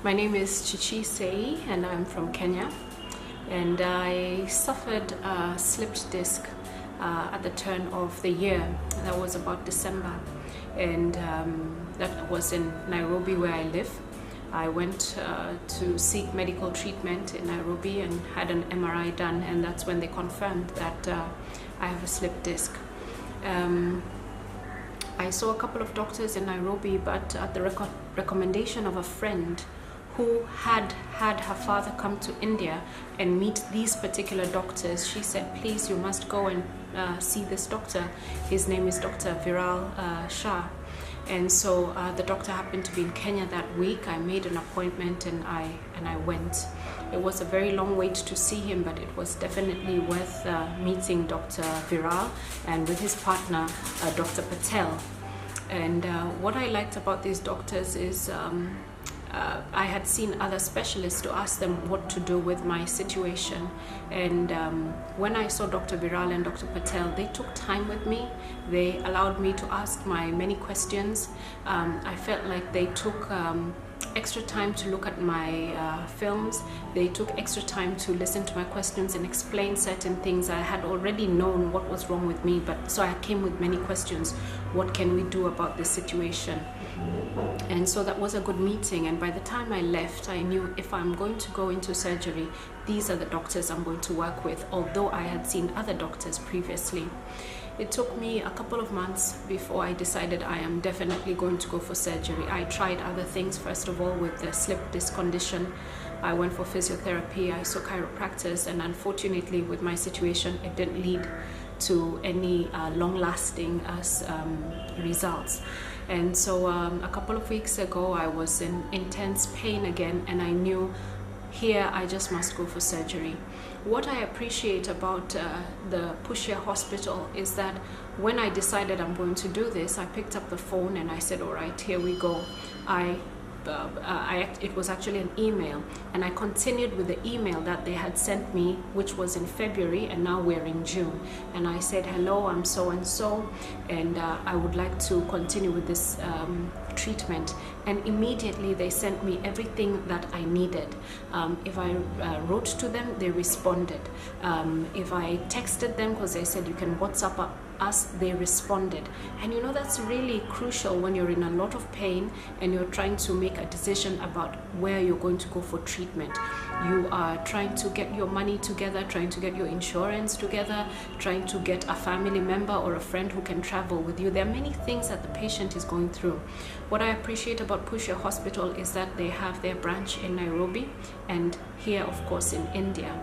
My name is Chichi Sei and I'm from Kenya, and I suffered a slipped disc at the turn of the year. That was about December, and that was in Nairobi where I live. I went to seek medical treatment in Nairobi and had an MRI done, and that's when they confirmed that I have a slipped disc. I saw a couple of doctors in Nairobi, but at the recommendation of a friend who had her father come to India and meet these particular doctors, she said, please, you must go and see this doctor. His name is Dr. Viral Shah. And so the doctor happened to be in Kenya that week. I made an appointment and I went. It was a very long wait to see him, but it was definitely worth meeting Dr. Viral and with his partner, Dr. Patel. And what I liked about these doctors is I had seen other specialists to ask them what to do with my situation. And when I saw Dr. Viral and Dr. Patel, they took time with me. They allowed me to ask my many questions. I felt like they took extra time to look at my films. They took extra time to listen to my questions and explain certain things. I had already known what was wrong with me, but so I came with many questions. What can we do about this situation? And so that was a good meeting, and by the time I left, I knew if I'm going to go into surgery, these are the doctors I'm going to work with, although I had seen other doctors previously. It took me a couple of months before I decided I am definitely going to go for surgery. I tried other things, first of all, with the slip disc condition. I went for physiotherapy, I saw chiropractors, and unfortunately with my situation, it didn't lead to any long-lasting results. And so a couple of weeks ago, I was in intense pain again, and I knew here I just must go for surgery. What I appreciate about the Pushya hospital is that when I decided I'm going to do this, I picked up the phone and I said, all right, here we go. It was actually an email, and I continued with the email that they had sent me, which was in February, and now we're in June. And I said, hello, I'm so and so, and I would like to continue with this treatment. And immediately they sent me everything that I needed. If I wrote to them, they responded. If I texted them, because they said you can WhatsApp us, they responded. And you know, that's really crucial when you're in a lot of pain and you're trying to make a decision about where you're going to go for treatment. You are trying to get your money together, trying to get your insurance together, trying to get a family member or a friend who can travel with you. There are many things that the patient is going through. What I appreciate about Pushya Hospital is that they have their branch in Nairobi and here, of course, in India.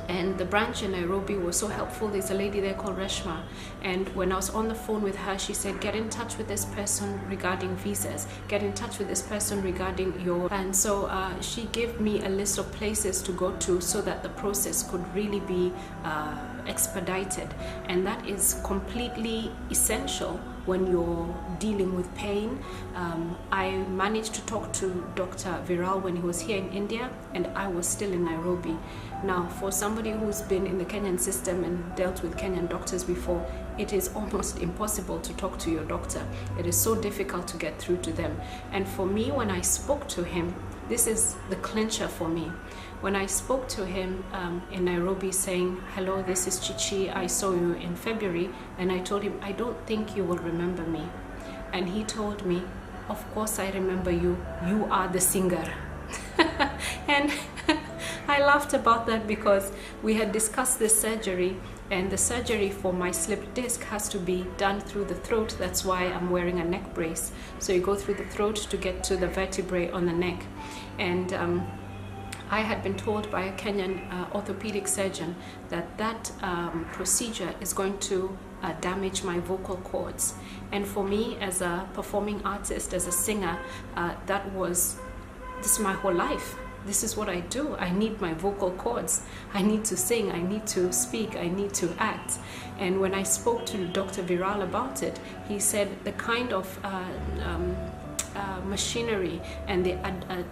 And the branch in Nairobi was so helpful. There's a lady there called Reshma, and when I was on the phone with her, she said, get in touch with this person regarding visas, get in touch with this person regarding your... And so she gave me a list of places to go to so that the process could really be expedited. And that is completely essential when you're dealing with pain. I managed to talk to Dr. Viral when he was here in India, and I was still in Nairobi. Now, for somebody who's been in the Kenyan system and dealt with Kenyan doctors before, it is almost impossible to talk to your doctor. It is so difficult to get through to them. And for me, when I spoke to him, this is the clincher for me. When I spoke to him in Nairobi saying, hello, this is Chichi, I saw you in February, and I told him, I don't think you will remember me. And he told me, of course I remember you, you are the singer. And I laughed about that because we had discussed this surgery, and the surgery for my slipped disc has to be done through the throat. That's why I'm wearing a neck brace. So you go through the throat to get to the vertebrae on the neck. And I had been told by a Kenyan orthopedic surgeon that that procedure is going to damage my vocal cords. And for me, as a performing artist, as a singer, this is my whole life. This is what I do. I need my vocal cords. I need to sing, I need to speak, I need to act. And when I spoke to Dr. Viral about it, he said the kind of machinery and the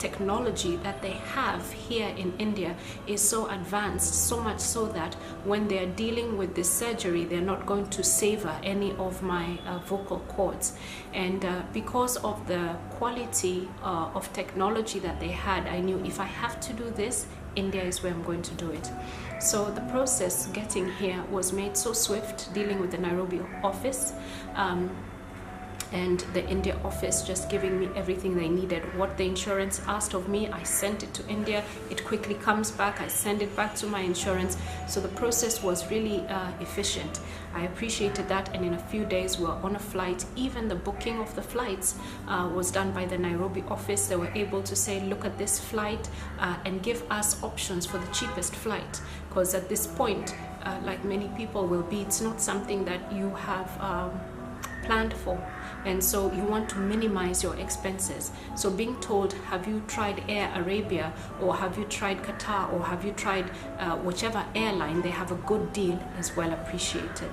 technology that they have here in India is so advanced, so much so that when they're dealing with this surgery, they're not going to sever any of my vocal cords. And because of the quality of technology that they had, I knew if I have to do this, India is where I'm going to do it. So the process getting here was made so swift, dealing with the Nairobi office and the India office just giving me everything they needed. What the insurance asked of me, I sent it to India. It quickly comes back. I send it back to my insurance. So the process was really efficient. I appreciated that, and in a few days we were on a flight. Even the booking of the flights was done by the Nairobi office. They were able to say, look at this flight and give us options for the cheapest flight, because at this point, like many people will be, it's not something that you have planned for, and so you want to minimize your expenses. So being told, have you tried Air Arabia, or have you tried Qatar, or have you tried whichever airline, they have a good deal, is well appreciated.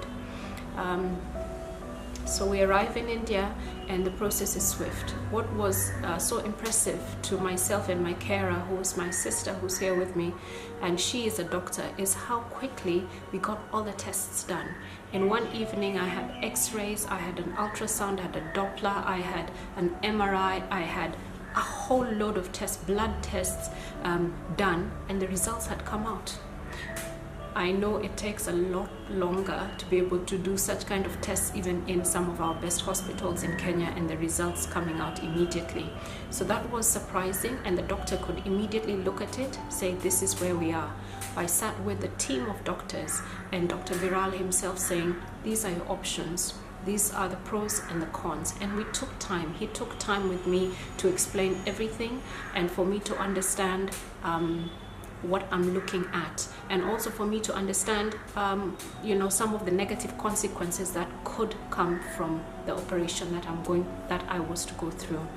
So we arrive in India and the process is swift. What was so impressive to myself and my carer, who is my sister who's here with me, and she is a doctor, is how quickly we got all the tests done. In one evening I had x-rays, I had an ultrasound, I had a Doppler, I had an MRI, I had a whole load of tests, blood tests done, and the results had come out. I know it takes a lot longer to be able to do such kind of tests even in some of our best hospitals in Kenya, and the results coming out immediately. So that was surprising, and the doctor could immediately look at it, say this is where we are. I sat with a team of doctors and Dr. Viral himself saying, these are your options. These are the pros and the cons. And we took time. He took time with me to explain everything and for me to understand what I'm looking at, and also for me to understand some of the negative consequences that could come from the operation that I was to go through.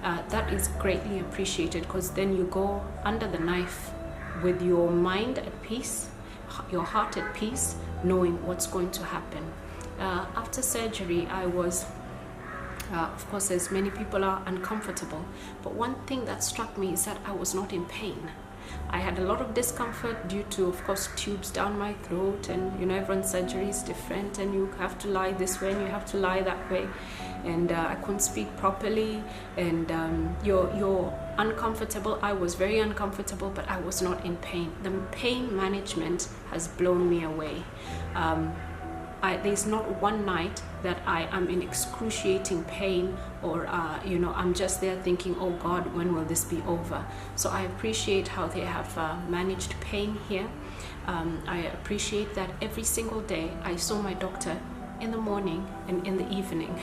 That is greatly appreciated, because then you go under the knife with your mind at peace, your heart at peace, knowing what's going to happen. After surgery, I was of course, as many people are, uncomfortable, but one thing that struck me is that I was not in pain. I had a lot of discomfort due to, of course, tubes down my throat, and everyone's surgery is different, and you have to lie this way and you have to lie that way, and I couldn't speak properly, and you're uncomfortable. I was very uncomfortable, but I was not in pain. The pain management has blown me away. There's not one night that I am in excruciating pain, or I'm just there thinking, oh God, when will this be over? So I appreciate how they have managed pain here. I appreciate that every single day I saw my doctor in the morning and in the evening.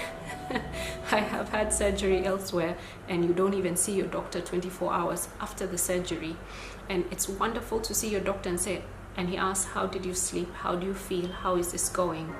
I have had surgery elsewhere, and you don't even see your doctor 24 hours after the surgery, and it's wonderful to see your doctor and say, and he asks, how did you sleep? How do you feel? How is this going?